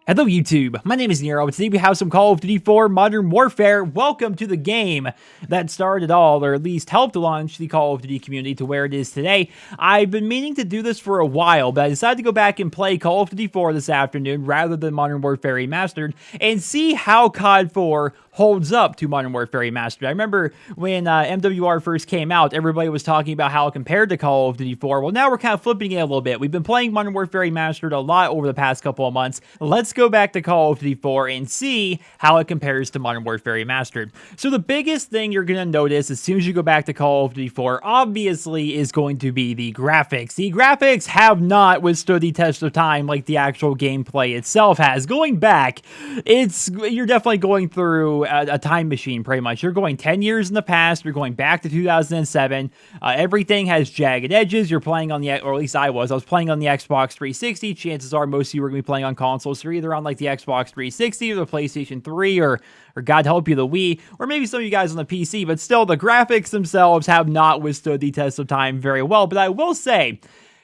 Hello YouTube, my name is Nero, and today we have some Call of Duty 4 Modern Warfare. Welcome to the game that started all, or at least helped launch the Call of Duty community to where it is today. I've been meaning to do this for a while, but I decided to go back and play Call of Duty 4 this afternoon rather than Modern Warfare Remastered and see how COD4 holds up to Modern Warfare Remastered. I remember when MWR first came out, everybody was talking about how it compared to Call of Duty 4. Well, now we're kind of flipping it a little bit. We've been playing Modern Warfare Remastered a lot over the past couple of months. Let's go back to Call of Duty 4 and see how it compares to Modern Warfare Remastered. So the biggest thing you're going to notice as soon as you go back to Call of Duty 4, obviously, is going to be the graphics. The graphics have not withstood the test of time like the actual gameplay itself has. Going back, you're definitely going through a time machine, pretty much. You're going 10 years in the past, you're going back to 2007, everything has jagged edges. You're playing on or at least I was playing on the Xbox 360. Chances are most of you are going to be playing on consoles, so you're either on like the Xbox 360 or the PlayStation 3 or God help you, the Wii, or maybe some of you guys on the PC, but still, the graphics themselves have not withstood the test of time very well. But I will say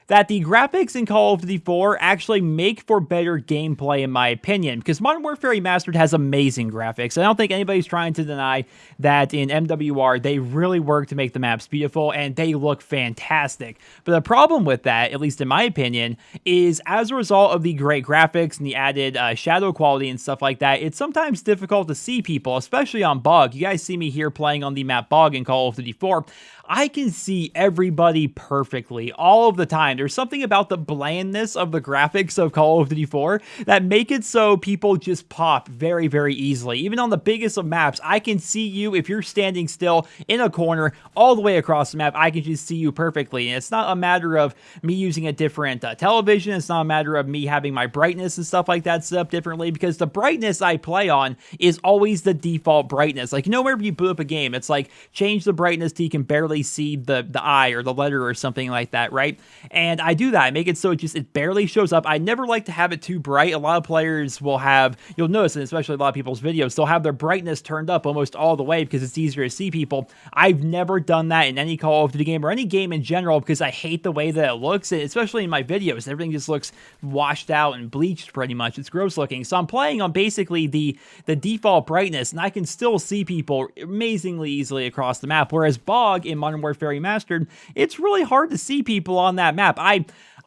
that the graphics in Call of Duty 4 actually make for better gameplay, in my opinion, because Modern Warfare Remastered has amazing graphics. I don't think anybody's trying to deny that in MWR, they really work to make the maps beautiful, and they look fantastic. But the problem with that, at least in my opinion, is as a result of the great graphics and the added shadow quality and stuff like that, it's sometimes difficult to see people, especially on Bog. You guys see me here playing on the map Bog in Call of Duty 4. I can see everybody perfectly all of the time. There's something about the blandness of the graphics of Call of Duty 4 that make it so people just pop very, very easily. Even on the biggest of maps, I can see you if you're standing still in a corner all the way across the map. I can just see you perfectly. And it's not a matter of me using a different television. It's not a matter of me having my brightness and stuff like that set up differently, because the brightness I play on is always the default brightness. Like, whenever you boot up a game, it's like change the brightness till you can barely see the eye or the letter or something like that, right? And I do that. I make it so it barely shows up. I never like to have it too bright. A lot of players will have, you'll notice, and especially a lot of people's videos, they'll have their brightness turned up almost all the way because it's easier to see people. I've never done that in any Call of Duty game or any game in general because I hate the way that it looks, and especially in my videos. Everything just looks washed out and bleached pretty much. It's gross looking. So I'm playing on basically the default brightness, and I can still see people amazingly easily across the map, whereas Bog in Modern Warfare Remastered, it's really hard to see people on that map.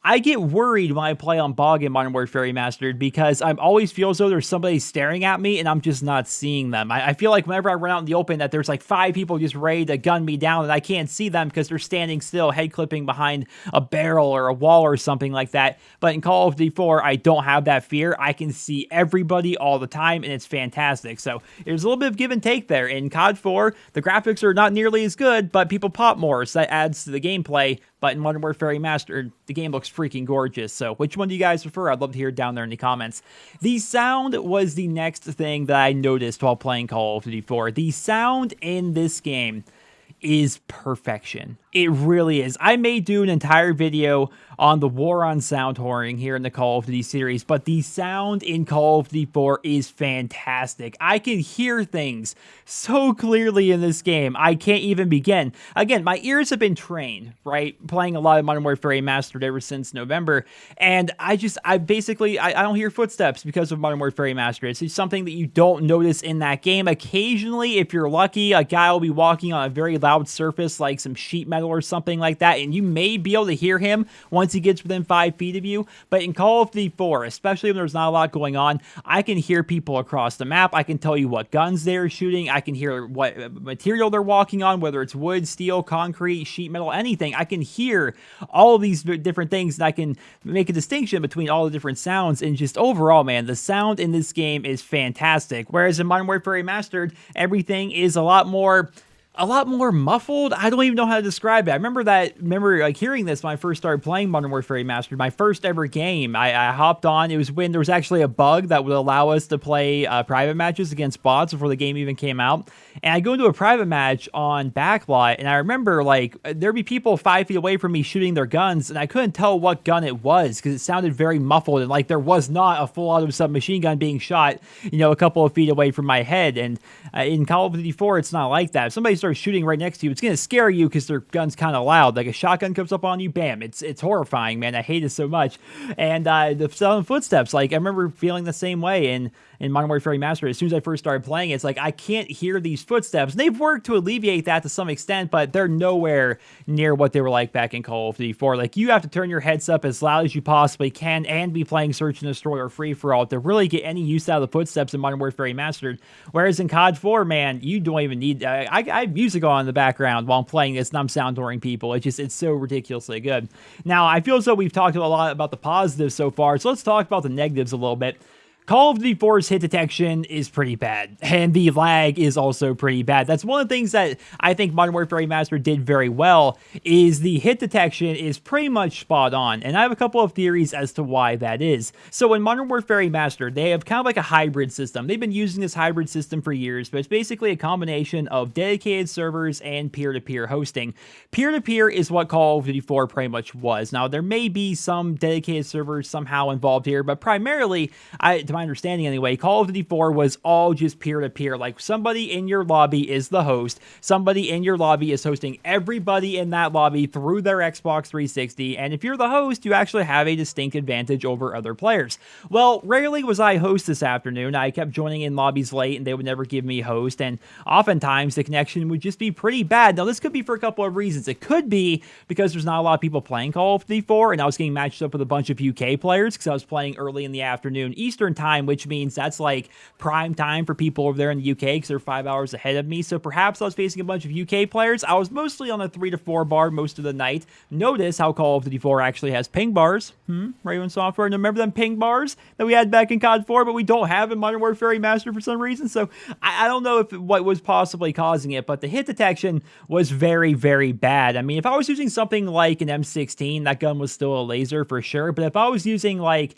I get worried when I play on Bog in Modern Warfare Remastered because I always feel as though there's somebody staring at me and I'm just not seeing them. I feel like whenever I run out in the open that there's like 5 people just ready to gun me down and I can't see them because they're standing still, head clipping behind a barrel or a wall or something like that. But in Call of Duty 4, I don't have that fear. I can see everybody all the time, and it's fantastic. So there's a little bit of give and take there. In COD 4, the graphics are not nearly as good, but people pop more, so that adds to the gameplay. But in Modern Warfare Remastered, the game looks freaking gorgeous. So which one do you guys prefer? I'd love to hear it down there in the comments. The sound was the next thing that I noticed while playing Call of Duty 4. The sound in this game is perfection. It really is. I may do an entire video on the war on sound whoring here in the Call of Duty series, but the sound in Call of Duty 4 is fantastic. I can hear things so clearly in this game, I can't even begin. Again, my ears have been trained, right? Playing a lot of Modern Warfare Remastered ever since November, and I don't hear footsteps because of Modern Warfare Remastered. It's just something that you don't notice in that game. Occasionally, if you're lucky, a guy will be walking on a very loud surface like some sheet metal or something like that, and you may be able to hear him once he gets within 5 feet of you. But in Call of Duty 4, especially when there's not a lot going on, I can hear people across the map. I can tell you what guns they're shooting. I can hear what material they're walking on, whether it's wood, steel, concrete, sheet metal, anything. I can hear all of these different things, and I can make a distinction between all the different sounds. And just overall, man, the sound in this game is fantastic. Whereas in Modern Warfare Remastered, everything is a lot more muffled. I don't even know how to describe it. I remember like hearing this when I first started playing Modern Warfare Remastered, my first ever game. I hopped on. It was when there was actually a bug that would allow us to play private matches against bots before the game even came out. And I go into a private match on Backlot, and I remember like there'd be people 5 feet away from me shooting their guns, and I couldn't tell what gun it was because it sounded very muffled, and like there was not a full auto submachine gun being shot, a couple of feet away from my head. And in Call of Duty 4, it's not like that. If somebody's starts shooting right next to you, it's going to scare you because their gun's kind of loud. Like a shotgun comes up on you, bam, it's horrifying, man. I hate it so much. And the sound of footsteps, like I remember feeling the same way in Modern Warfare Remastered. As soon as I first started playing, it's like I can't hear these footsteps. And they've worked to alleviate that to some extent, but they're nowhere near what they were like back in Call of Duty 4. Like, you have to turn your heads up as loud as you possibly can and be playing Search and Destroy or Free for All to really get any use out of the footsteps in Modern Warfare Remastered. Whereas in COD4, man, you don't even need. I have music on in the background while I'm playing this, and I'm sound dooring people. It's so ridiculously good. Now, I feel as though we've talked a lot about the positives so far, so let's talk about the negatives a little bit. Call of Duty 4's hit detection is pretty bad, and the lag is also pretty bad. That's one of the things that I think Modern Warfare Remastered did very well, is the hit detection is pretty much spot on, and I have a couple of theories as to why that is. So in Modern Warfare Remastered, they have kind of like a hybrid system. They've been using this hybrid system for years, but it's basically a combination of dedicated servers and peer-to-peer hosting. Peer-to-peer is what Call of Duty 4 pretty much was. Now, there may be some dedicated servers somehow involved here, but primarily, to my understanding anyway, Call of Duty 4 was all just peer-to-peer. Like, somebody in your lobby is the host. Somebody in your lobby is hosting everybody in that lobby through their Xbox 360, and if you're the host, you actually have a distinct advantage over other players. Well, rarely was I host this afternoon. I kept joining in lobbies late, and they would never give me host, and oftentimes the connection would just be pretty bad. Now, this could be for a couple of reasons. It could be because there's not a lot of people playing Call of Duty 4, and I was getting matched up with a bunch of UK players because I was playing early in the afternoon Eastern time, which means that's like prime time for people over there in the UK because they're 5 hours ahead of me. So perhaps I was facing a bunch of UK players. I was mostly on a 3 to 4 bar most of the night. Notice how Call of Duty 4 actually has ping bars. Raven Software, and remember them ping bars that we had back in COD 4, but we don't have in Modern Warfare Remastered for some reason. So I don't know if what was possibly causing it, but the hit detection was very, very bad. I mean, if I was using something like an M16, that gun was still a laser for sure. But if I was using, like,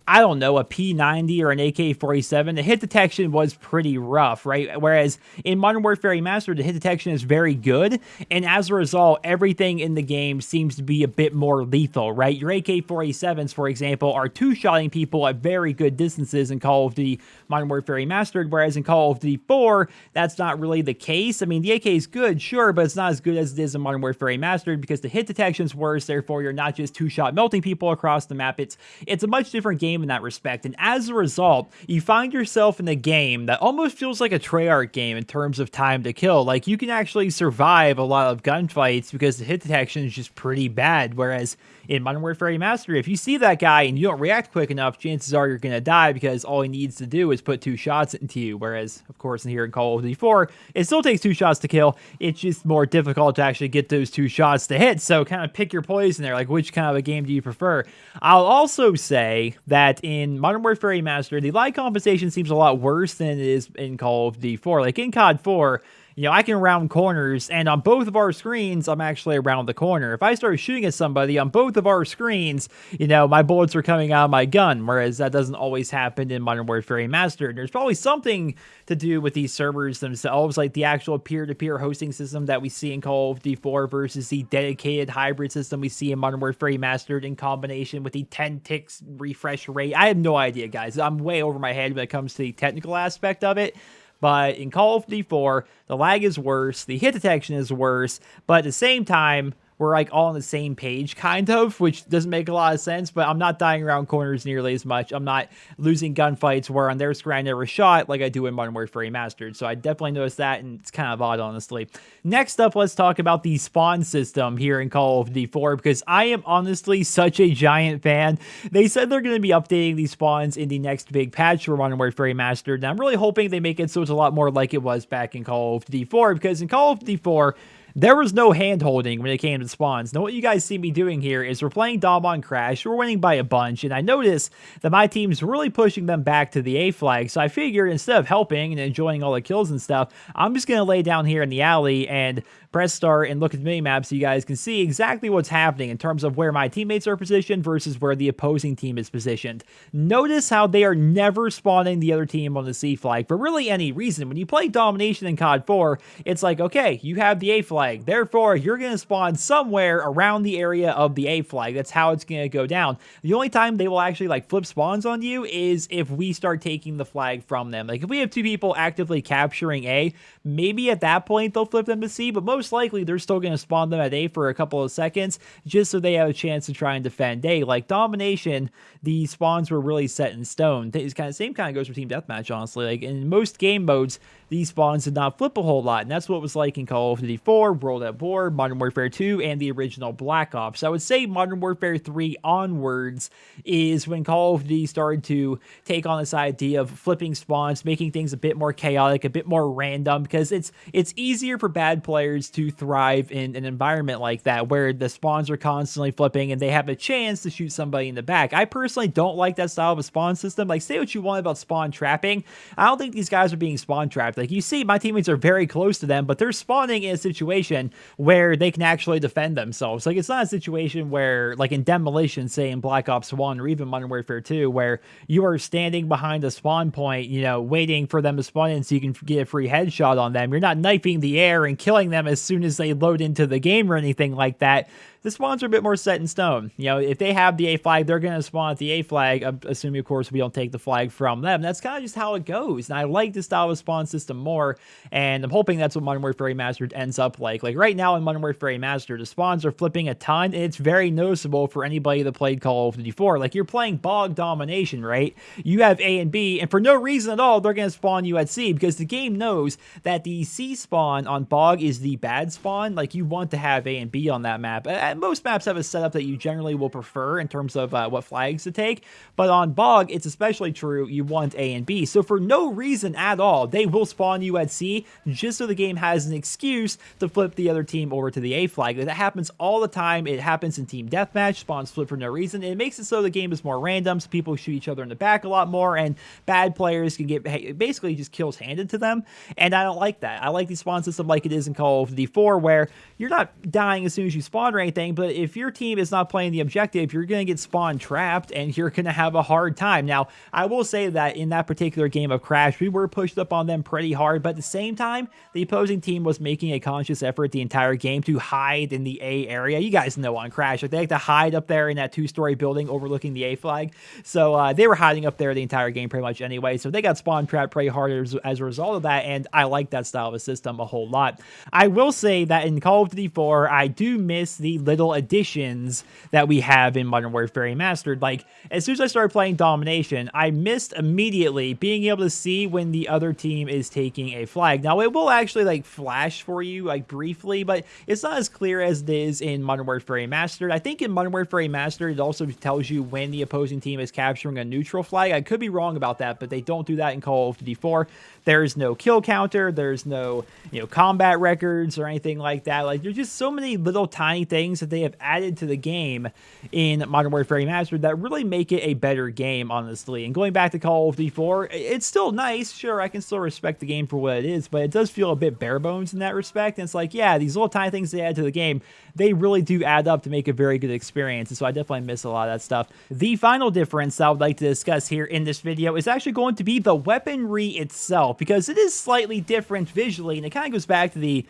I don't know, a P90 or an AK-47, the hit detection was pretty rough, right? Whereas in Modern Warfare Remastered, the hit detection is very good, and as a result, everything in the game seems to be a bit more lethal, right? Your AK-47s, for example, are two-shotting people at very good distances in Call of Duty Modern Warfare Remastered, whereas in Call of Duty 4, that's not really the case. I mean, the AK is good, sure, but it's not as good as it is in Modern Warfare Remastered because the hit detection's worse, therefore you're not just two-shot melting people across the map. It's a much different game in that respect, and as a result, you find yourself in a game that almost feels like a Treyarch game in terms of time to kill. Like, you can actually survive a lot of gunfights because the hit detection is just pretty bad, whereas in Modern Warfare Remastered, if you see that guy and you don't react quick enough, chances are you're going to die because all he needs to do is put 2 shots into you, whereas, of course, in here in Call of Duty 4, it still takes 2 shots to kill. It's just more difficult to actually get those 2 shots to hit, so kind of pick your poison there, like which kind of a game do you prefer? I'll also say that in Modern Warfare Remastered, the lag compensation seems a lot worse than it is in Call of Duty 4. Like in COD 4, you know, I can round corners, and on both of our screens, I'm actually around the corner. If I start shooting at somebody on both of our screens, you know, my bullets are coming out of my gun, whereas that doesn't always happen in Modern Warfare Remastered. There's probably something to do with these servers themselves, like the actual peer-to-peer hosting system that we see in Call of Duty 4 versus the dedicated hybrid system we see in Modern Warfare Remastered in combination with the 10 ticks refresh rate. I have no idea, guys. I'm way over my head when it comes to the technical aspect of it. But in Call of Duty 4, the lag is worse, the hit detection is worse, but at the same time, we're like all on the same page, kind of, which doesn't make a lot of sense, but I'm not dying around corners nearly as much. I'm not losing gunfights where on their screen I never shot like I do in Modern Warfare Remastered. So I definitely noticed that, and it's kind of odd, honestly. Next up, let's talk about the spawn system here in Call of Duty 4, because I am honestly such a giant fan. They said they're going to be updating these spawns in the next big patch for Modern Warfare Remastered, and I'm really hoping they make it so it's a lot more like it was back in Call of Duty 4, because in Call of Duty 4, there was no hand-holding when it came to spawns. Now, what you guys see me doing here is we're playing Dom on Crash. We're winning by a bunch, and I noticed that my team's really pushing them back to the A flag, so I figured instead of helping and enjoying all the kills and stuff, I'm just going to lay down here in the alley and press start and look at the minimap so you guys can see exactly what's happening in terms of where my teammates are positioned versus where the opposing team is positioned. Notice how they are never spawning the other team on the C flag for really any reason. When you play Domination in COD 4, it's like, okay, you have the A flag, flag. Therefore, you're going to spawn somewhere around the area of the A flag. That's how it's going to go down. The only time they will actually like flip spawns on you is if we start taking the flag from them. Like if we have two people actively capturing A, maybe at that point they'll flip them to C, but most likely they're still going to spawn them at A for a couple of seconds just so they have a chance to try and defend A. Like domination, the spawns were really set in stone. It's kind of same kind of goes for team deathmatch, honestly. Like in most game modes, these spawns did not flip a whole lot, and that's what it was like in Call of Duty 4, World at War, Modern Warfare 2, and the original Black Ops. I would say Modern Warfare 3 onwards is when Call of Duty started to take on this idea of flipping spawns, making things a bit more chaotic, a bit more random, because it's easier for bad players to thrive in an environment like that, where the spawns are constantly flipping and they have a chance to shoot somebody in the back. I personally don't like that style of a spawn system. Like, say what you want about spawn trapping, I don't think these guys are being spawn trapped. Like, you see my teammates are very close to them, but they're spawning in a situation where they can actually defend themselves. Like, it's not a situation where, like in Demolition, say in Black Ops 1 or even Modern Warfare 2, where you are standing behind a spawn point, you know, waiting for them to spawn in so you can get a free headshot on them. You're not knifing the air and killing them as soon as they load into the game or anything like that. The spawns are a bit more set in stone. You know, if they have the A flag, they're going to spawn at the A flag, assuming, of course, we don't take the flag from them. That's kind of just how it goes. And I like this style of spawn system more, and I'm hoping that's what Modern Warfare Remastered ends up like. Like, right now in Modern Warfare Remastered, the spawns are flipping a ton, and it's very noticeable for anybody that played Call of Duty 4. Like, you're playing Bog Domination, right? You have A and B, and for no reason at all, they're going to spawn you at C, because the game knows that the C spawn on Bog is the bad spawn. Like, you want to have A and B on that map. Most maps have a setup that you generally will prefer in terms of what flags to take, but on Bog, it's especially true. You want A and B. So for no reason at all, they will spawn you at C just so the game has an excuse to flip the other team over to the A flag. That happens all the time. It happens in team deathmatch. Spawns flip for no reason. It makes it so the game is more random, so people shoot each other in the back a lot more, and bad players can get basically just kills handed to them, and I don't like that. I like the spawn system like it is in Call of Duty 4, where you're not dying as soon as you spawn or anything, but if your team is not playing the objective, you're going to get spawn trapped and you're going to have a hard time. Now, I will say that in that particular game of Crash, we were pushed up on them pretty hard, but at the same time, the opposing team was making a conscious effort the entire game to hide in the A area. You guys know on Crash, like, they like to hide up there in that two-story building overlooking the A flag. So they were hiding up there the entire game pretty much anyway, so they got spawn trapped pretty hard as a result of that, and I like that style of a system a whole lot. I will say that in Call of Duty 4, I do miss the little additions that we have in Modern Warfare Remastered. Like, as soon as I started playing Domination, I missed immediately being able to see when the other team is taking a flag. Now, it will actually like flash for you like briefly, but it's not as clear as it is in Modern Warfare Remastered. I think in Modern Warfare Remastered, it also tells you when the opposing team is capturing a neutral flag. I could be wrong about that, but they don't do that in Call of Duty 4. There's no kill counter, there's no, you know, combat records or anything like that. Like, there's just so many little tiny things that they have added to the game in Modern Warfare Remastered that really make it a better game, honestly. And going back to Call of Duty 4, it's still nice. Sure, I can still respect the game for what it is, but it does feel a bit bare bones in that respect. And it's like, yeah, these little tiny things they add to the game, they really do add up to make a very good experience. And so I definitely miss a lot of that stuff. The final difference I would like to discuss here in this video is actually going to be the weaponry itself, because it is slightly different visually, and it kind of goes back to the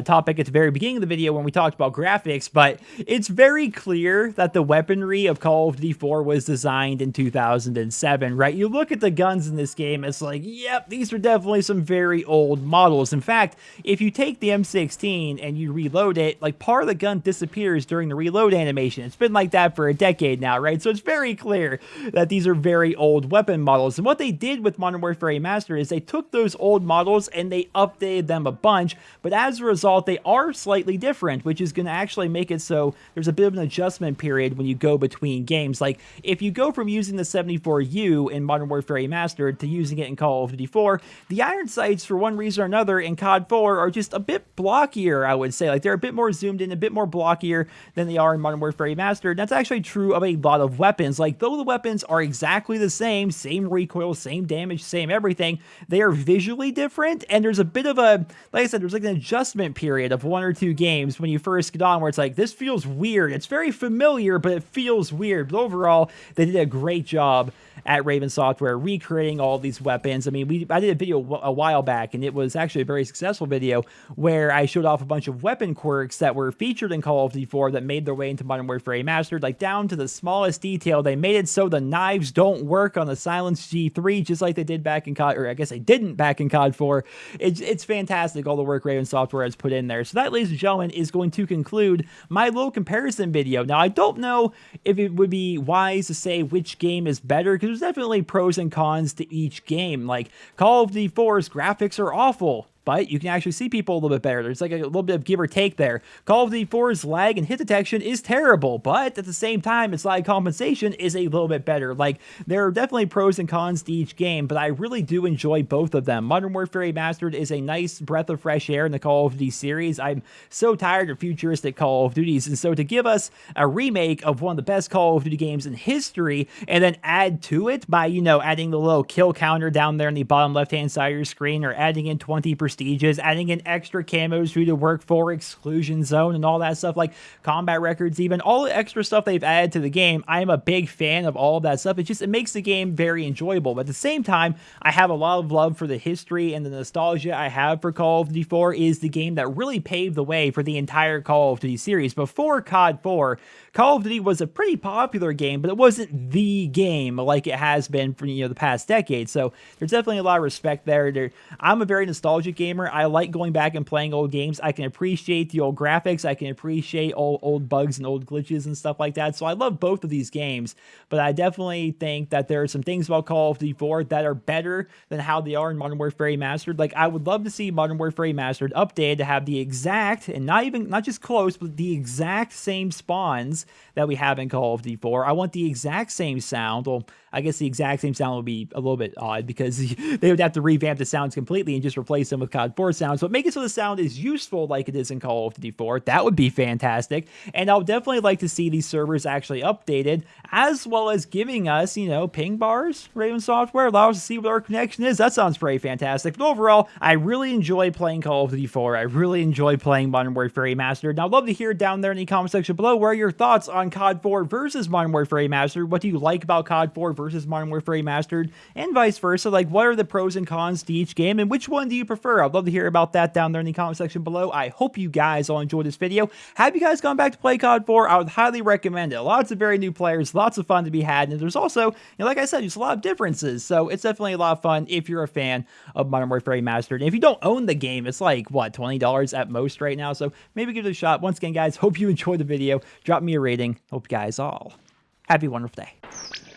topic at the very beginning of the video when we talked about graphics, but it's very clear that the weaponry of Call of Duty 4 was designed in 2007, right? You look at the guns in this game, it's like, yep, these are definitely some very old models. In fact, if you take the M16 and you reload it, like, part of the gun disappears during the reload animation. It's been like that for a decade now, right? So it's very clear that these are very old weapon models. And what they did with Modern Warfare Remastered is they took those old models and they updated them a bunch, but as a result, they are slightly different, which is going to actually make it so there's a bit of an adjustment period when you go between games. Like, if you go from using the 74U in Modern Warfare Remastered to using it in Call of Duty 4, the iron sights, for one reason or another, in COD4 are just a bit blockier, I would say. Like, they're a bit more zoomed in, a bit more blockier than they are in Modern Warfare Remastered. That's actually true of a lot of weapons. Like, though the weapons are exactly the same recoil, same damage, same everything, they are visually different, and there's a bit of a, like I said, there's like an adjustment period of 1 or 2 games when you first get on where it's like, this feels weird. It's very familiar, but it feels weird. But overall, they did a great job at Raven Software, recreating all these weapons. I mean, I did a video a while back, and it was actually a very successful video where I showed off a bunch of weapon quirks that were featured in Call of Duty 4 that made their way into Modern Warfare Remastered, like down to the smallest detail. They made it so the knives don't work on the Silence G3, just like they did back in COD, or I guess they didn't back in COD 4. It's fantastic, all the work Raven Software has put in there. So that, ladies and gentlemen, is going to conclude my little comparison video. Now, I don't know if it would be wise to say which game is better, because there's definitely pros and cons to each game. Like, Call of Duty 4's graphics are awful, but you can actually see people a little bit better. There's like a little bit of give or take there. Call of Duty 4's lag and hit detection is terrible, but at the same time, its lag compensation is a little bit better. Like, there are definitely pros and cons to each game, but I really do enjoy both of them. Modern Warfare Remastered is a nice breath of fresh air in the Call of Duty series. I'm so tired of futuristic Call of Duties, and so to give us a remake of one of the best Call of Duty games in history, and then add to it by, you know, adding the little kill counter down there in the bottom left-hand side of your screen, or adding in 20 prestiges, adding in extra camos for you to work for, exclusion zone, and all that stuff, like combat records, even all the extra stuff they've added to the game. I am a big fan of all of that stuff. It makes the game very enjoyable. But at the same time, I have a lot of love for the history and the nostalgia I have for Call of Duty 4 is the game that really paved the way for the entire Call of Duty series. Before COD 4, Call of Duty was a pretty popular game, but it wasn't the game like it has been for, you know, the past decade. So there's definitely a lot of respect there. I'm a very nostalgic gamer. I like going back and playing old games. I can appreciate the old graphics. I can appreciate old bugs and old glitches and stuff like that. So I love both of these games, but I definitely think that there are some things about Call of Duty 4 that are better than how they are in Modern Warfare Remastered. Like, I would love to see Modern Warfare Remastered updated to have the exact, and not just close, but the exact same spawns that we have in Call of Duty 4. I want the exact same sound. Well, I guess the exact same sound would be a little bit odd because they would have to revamp the sounds completely and just replace them with COD 4 sounds, but make it so the sound is useful like it is in Call of Duty 4. That would be fantastic. And I would definitely like to see these servers actually updated, as well as giving us, you know, ping bars. Raven Software allow us to see what our connection is. That sounds pretty fantastic. But overall, I really enjoy playing Call of Duty 4. I really enjoy playing Modern Warfare Remastered. Now, I'd love to hear down there in the comment section below, what are your thoughts on COD 4 versus Modern Warfare Remastered? What do you like about COD 4 versus Modern Warfare Remastered, and vice versa? Like, what are the pros and cons to each game, and which one do you prefer? I'd love to hear about that down there in the comment section below. I hope you guys all enjoyed this video. Have you guys gone back to play COD 4? I would highly recommend it. Lots of very new players, lots of fun to be had, and there's also, you know, like I said, there's a lot of differences, so it's definitely a lot of fun if you're a fan of Modern Warfare Remastered. And if you don't own the game, it's like, what, $20 at most right now, so maybe give it a shot. Once again, guys, hope you enjoyed the video. Drop me a rating. Hope you guys all have a wonderful day.